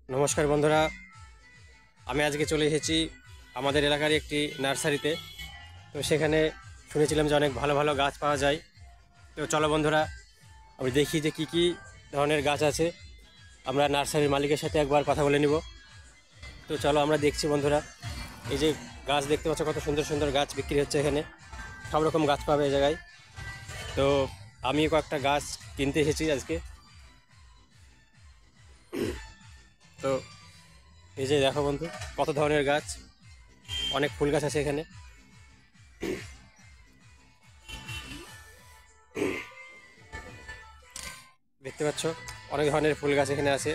নমস্কার বন্ধুরা, আমি আজকে চলে এসেছি আমাদের এলাকার একটি নার্সারিতে। তো সেখানে শুনেছিলাম যে অনেক ভালো ভালো গাছ পাওয়া যায়। তো চলো বন্ধুরা, আমি দেখি যে কি কি ধরনের গাছ আছে। আমরা নার্সারির মালিকের সাথে একবার কথা বলে নিব। তো চলো আমরা দেখছি বন্ধুরা, এই যে গাছ দেখতে পাচ্ছ, কত সুন্দর সুন্দর গাছ বিক্রি হচ্ছে এখানে। সব রকম গাছ পাবে এই জায়গায়। তো আমি কয়েকটা গাছ কিনতে এসেছি আজকে। তো এই যে দেখো বন্ধু, কত ধরনের গাছ, অনেক ফুল গাছ আছে এখানে। দেখতে পাচ্ছ অনেক ধরনের ফুল গাছ এখানে আছে।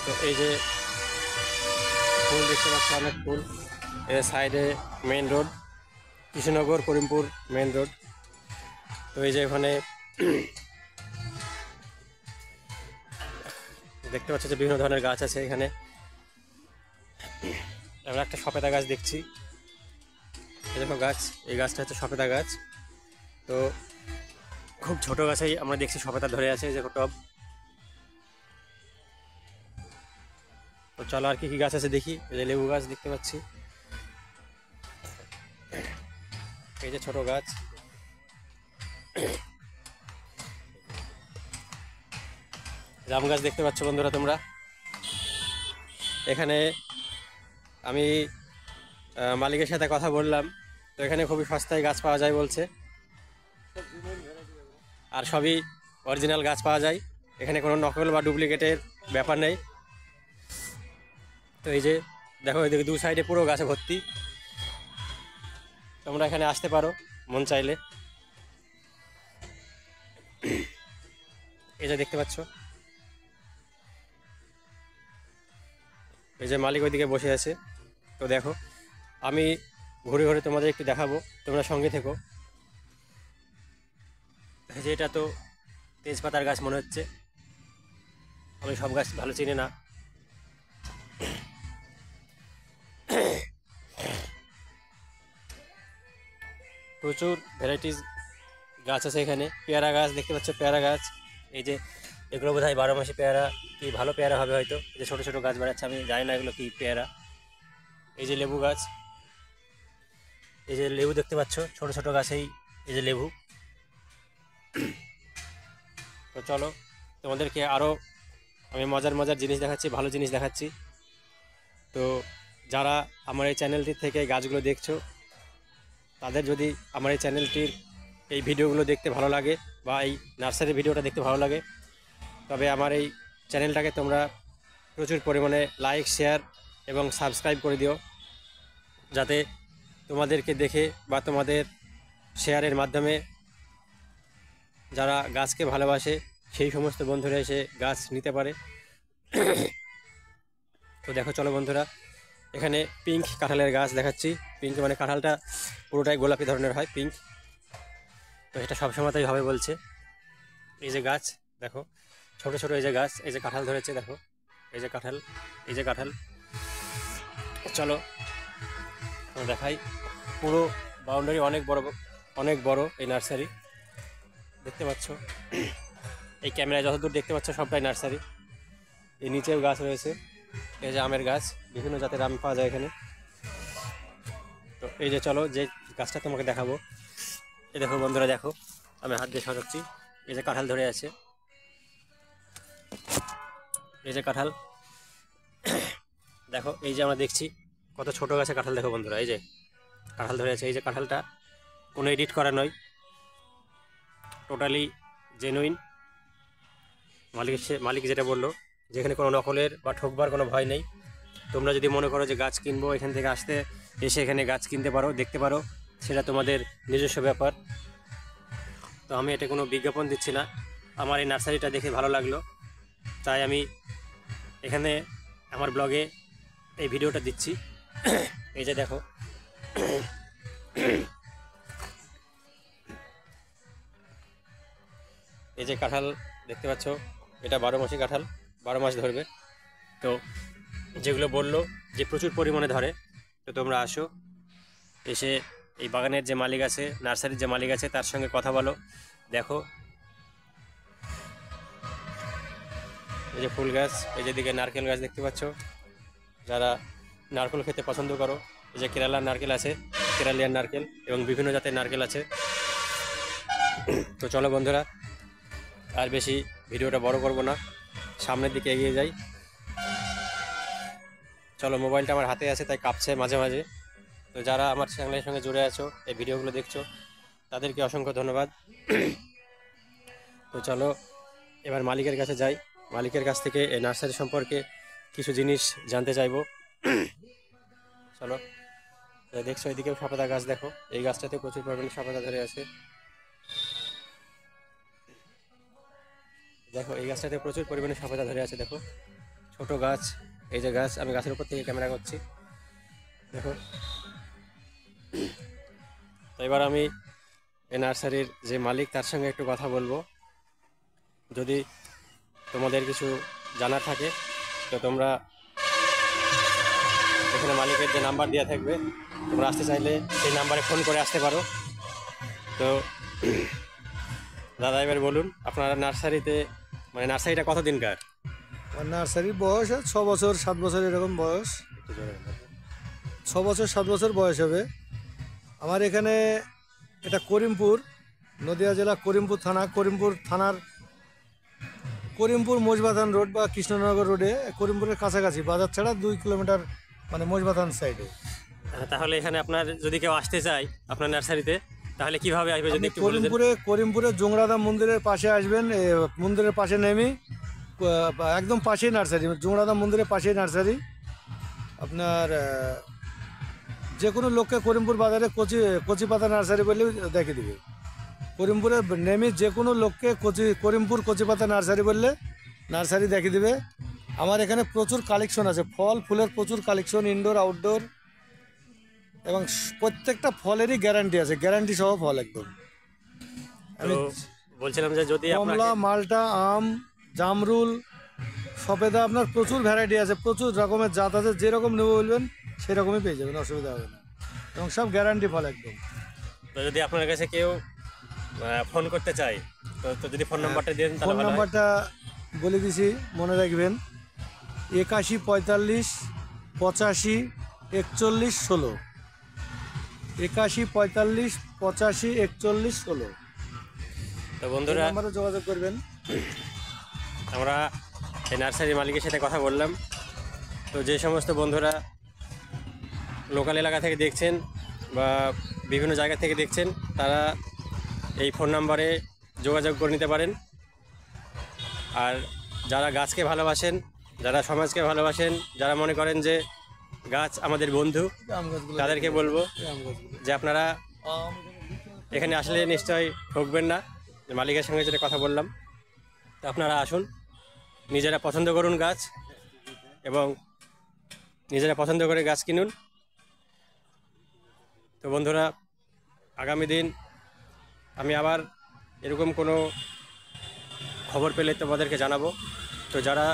তো এই যে ফুল দেখতে পাচ্ছ, অনেক ফুল। এর সাইডে main road, Krishnanagar Karimpur main road. তো এই যে ওখানে দেখতে পাচ্ছ যে বিভিন্ন ধরনের গাছ আছে এখানে। আমরা একটা সপেতা গাছ দেখছি, এই দেখো গাছ, এই গাছটা হচ্ছে সপেতা গাছ। তো খুব ছোট গাছেই আমরা দেখছি সপেতা ধরে আছে, এই যে টব। তো চলো আর কি কি গাছ আছে দেখি। এই যে লেবু গাছ দেখতে পাচ্ছি, এই যে ছোট গাছ। জাম গাছ দেখতে পাচ্ছ বন্ধুরা তোমরা। এখানে আমি মালিকের সাথে কথা বললাম, তো এখানে খুবই সস্তায় গাছ পাওয়া যায় বলছে, আর সবই অরিজিনাল গাছ পাওয়া যায়। এখানে কোনো নকল বা ডুপ্লিকেটের ব্যাপার নেই। তো এই যে দেখো, এদিকে দু সাইডে পুরো গাছে ভর্তি। তোমরা এখানে আসতে পারো মন চাইলে। এই যে দেখতে পাচ্ছ, এই যে মালিক ওইদিকে বসে আছে। তো দেখো, আমি ঘুরে ঘুরে তোমাদের একটু দেখাবো, তোমরা সঙ্গে থেকো। এই যে এটা তো তেজপাতার গাছ মনে হচ্ছে, আমি সব গাছ ভালো চিনি না। প্রচুর ভ্যারাইটিস গাছ আছে এখানে। পেয়ারা গাছ দেখতে পাচ্ছ, পেয়ারা গাছ। এই যে এগুলো বোধ হয় 12 মাসি পেয়ারা, কি ভালো পেয়ারা হবে হয়তো। এই যে ছোটো ছোটো গাছ বেড়াচ্ছে, আমি জানি না এগুলো কি পেয়ারা। এই যে লেবু গাছ, এই যে লেবু দেখতে পাচ্ছ ছোটো ছোটো গাছেই, এই যে লেবু। তো চলো তোমাদেরকে আরও আমি মজার মজার জিনিস দেখাচ্ছি, ভালো জিনিস দেখাচ্ছি। তো যারা আমার এই চ্যানেলটি থেকে গাছগুলো দেখছো, তাদের যদি আমার এই চ্যানেলটির এই ভিডিওগুলো দেখতে ভালো লাগে, বা এই নার্সারি ভিডিওটা দেখতে ভালো লাগে, তবে আমার এই চ্যানেলটাকে তোমরা প্রচুর পরিমাণে লাইক, শেয়ার এবং সাবস্ক্রাইব করে দিও, যাতে তোমাদেরকে দেখে বা তোমাদের শেয়ারের মাধ্যমে যারা গাছকে ভালোবাসে সেই সমস্ত বন্ধুরা এসে গাছ নিতে পারে। তো দেখো চলো বন্ধুরা, এখানে পিঙ্ক কাঁঠালের গাছ দেখাচ্ছি। পিঙ্ক মানে কাঁঠালটা পুরোটাই গোলাপি ধরনের হয়, পিঙ্ক। তো এটা সবসময়তেই হবে বলছে। এই যে গাছ দেখো, ছোট ছোট এই যে গাছ, এই যে কাঁঠাল ধরেছে দেখো, এই যে কাঁঠাল, এই যে কাঁঠাল। চলো দেখাই। পুরো বাউন্ডারি অনেক বড়, অনেক বড় এই নার্সারি। দেখতে পাচ্ছ, এই ক্যামেরায় যতদূর দেখতে পাচ্ছ সবটাই নার্সারি। এই নিচেও গাছ রয়েছে, এই যে আমের গাছ, বিভিন্ন জাতের আম পাওয়া যায় এখানে। তো এই যে চলো যে গাছটা তোমাকে দেখাবো, এই দেখো বন্ধুরা, দেখো আমি হাত দিয়ে সরাচ্ছি, এই যে কাঁঠাল ধরে আছে, এই যে কাঁঠাল। দেখো এই যে আমরা দেখছি কত ছোট গাছে কাঁঠাল, দেখো বন্ধুরা এই যে কাঁঠাল ধরে আছে। এই যে কাঁঠালটা কোনো এডিট করা নয়, টোটালি জেনুইন। মালিক যেটা বললো, যেখানে কোনো নকলের বা ঠকবার কোনো ভয় নেই। তোমরা যদি মনে করো যে গাছ কিনবো, এখান থেকে এসে এখানে গাছ কিনতে পারো, দেখতে পারো, সেটা তোমাদের নিজস্ব ব্যাপার। তো আমি এটা কোনো বিজ্ঞাপন দিচ্ছি না, আমার এই নার্সারিটা দেখে ভালো লাগলো, তাই আমি এখানে আমার ব্লগে এই ভিডিওটা দিচ্ছি। এই যে দেখো, এই যে কাঁঠাল দেখতে পাচ্ছ, এটা 12 মাসি কাঁঠাল, 12 মাস ধরবে। তো যেগুলো বললো যে প্রচুর পরিমাণে ধরে, তো তোমরা আসো, এসে এই বাগানের যে মালিক আছে, নার্সারির যে মালিক আছে, তার সঙ্গে কথা বলো, দেখো এই যে ফুল গাছ, এই যেদিকে নারকেল গাছ দেখতে পাচ্ছ, যারা নারকেল খেতে পছন্দ করো, এই যে কেরালার নারকেল আছে, কেরালিয়ান নারকেল এবং বিভিন্ন জাতের নারকেল আছে। তো চলো বন্ধুরা, আর বেশি ভিডিওটা বড় করব না, সামনের দিকে এগিয়ে যাই। চলো, মোবাইলটা আমার হাতে আছে তাই কাঁপছে মাঝে মাঝে। তো যারা আমার চ্যানেলের সঙ্গে জুড়ে আছো, এই ভিডিওগুলো দেখছো, তাদেরকে অসংখ্য ধন্যবাদ। তো চলো এবার মালিকের কাছে যাই, মালিকের কাছ থেকে এই নার্সারি সম্পর্কে কিছু জিনিস জানতে চাইবো। চলো, দেখছো এদিকেও সাপাতা গাছ, দেখো এই গাছটাতে প্রচুর পরিমাণে সাপাতা ধরে আছে। দেখো এই গাছটাতে প্রচুর পরিমাণে সাপাতা ধরে আছে, দেখো ছোট গাছ। এই যে গাছ, আমি গাছের উপর থেকে ক্যামেরা করছি, দেখো। তো এবার আমি এই নার্সারির যে মালিক তার সঙ্গে একটু কথা বলবো। যদি তোমাদের কিছু জানার থাকে তো তোমরা এখানে মালিকের যে নাম্বার দেওয়া থাকবে, তোমরা আসতে চাইলে সেই নাম্বারে ফোন করে আসতে পারো। তো দাদা এবার বলুন, আপনার নার্সারিতে মানে নার্সারিটা কতদিনকার? আমার নার্সারির বয়স 6 বছর 7 বছর এরকম বয়স, 6 বছর 7 বছর বয়স হবে। আমার এখানে এটা করিমপুর, নদিয়া জেলা করিমপুর থানা, করিমপুর থানার করিমপুর মোজবাথান রোড বা কৃষ্ণনগর রোডে, করিমপুরের কাছাকাছি, বাজার ছাড়া 2 কিলোমিটার, মানে মোজবাথান সাইডে। তাহলে এখানে আপনার যদি কেউ আসতে চায় আপনার নার্সারিতে, তাহলে কিভাবে আসবে যদি একটু বলে দেন? করিমপুরে জোংরাদা মন্দিরের পাশে আসবেন, মন্দিরের পাশে নেমে একদম পাশেই নার্সারি, জোংরাদা মন্দিরের পাশেই নার্সারি। আপনার যে কোনো লোককে করিমপুর বাজারে কচিপাতা নার্সারি বললে দেখে দিবে। করিমপুরে নেমে যে কোনো লোককে করিমপুর কচিপাতা নার্সারি বললে নার্সারি দেখে দিবে। আমার এখানে প্রচুর কালেকশন আছে, ফল ফুলের প্রচুর কালেকশন, ইনডোর আউটডোর, এবং প্রত্যেকটা ফলেরই গ্যারান্টি আছে, গ্যারান্টি সহ ফল একদম। আমি বলছিলাম যে যদি কমলা, মালটা, আম, জামরুল, সবেদা, আপনার প্রচুর ভ্যারাইটি আছে, প্রচুর রকমের জাত আছে, যেরকম নেবো বলবেন সেরকমই পেয়ে যাবেন, অসুবিধা হবে না, এবং সব গ্যারান্টি ফল একদম। তো যদি আপনার কাছে কেউ ফোন করতে চায় তো যদি ফোন নাম্বারটা দেন, ফোন নাম্বারটা বলে দিছি, মনে রাখবেন, 81 45 85 41 16, 81 45 85 41 16। তো বন্ধুরা, নাম্বারে যোগাযোগ করবেন। আমরা এই নার্সারি মালিকের সাথে কথা বললাম। তো যে সমস্ত বন্ধুরা লোকাল এলাকা থেকে দেখছেন বা বিভিন্ন জায়গা থেকে দেখছেন, তারা এই ফোন নাম্বারে যোগাযোগ করে নিতে পারেন। আর যারা গাছকে ভালোবাসেন, যারা সমাজকে ভালোবাসেন, যারা মনে করেন যে গাছ আমাদের বন্ধু, তাদেরকে বলবো যে আপনারা এখানে আসলে নিশ্চয়ই ঠকবেন না। মালিকের সঙ্গে যেটা কথা বললাম, তো আপনারা আসুন, নিজেরা পছন্দ করুন গাছ, এবং নিজেরা পছন্দ করে গাছ কিনুন। তো বন্ধুরা, আগামী দিন আমি আবার এরকম কোনো খবর পেলে তোমাদেরকে জানাবো। তো যারা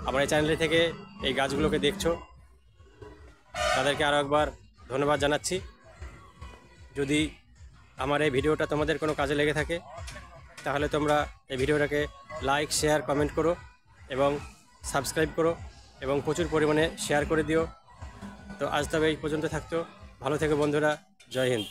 আমার এই চ্যানেল থেকে এই গাছগুলোকে দেখছো, তাদেরকে আরও একবার ধন্যবাদ জানাচ্ছি। যদি আমার এই ভিডিওটা তোমাদের কোনো কাজে লেগে থাকে, তাহলে তোমরা এই ভিডিওটাকে লাইক, শেয়ার, কমেন্ট করো এবং সাবস্ক্রাইব করো, এবং প্রচুর পরিমাণে শেয়ার করে দিও। তো আজ তবে এই পর্যন্ত থাকতো, ভালো থেকো বন্ধুরা, জয় হিন্দ।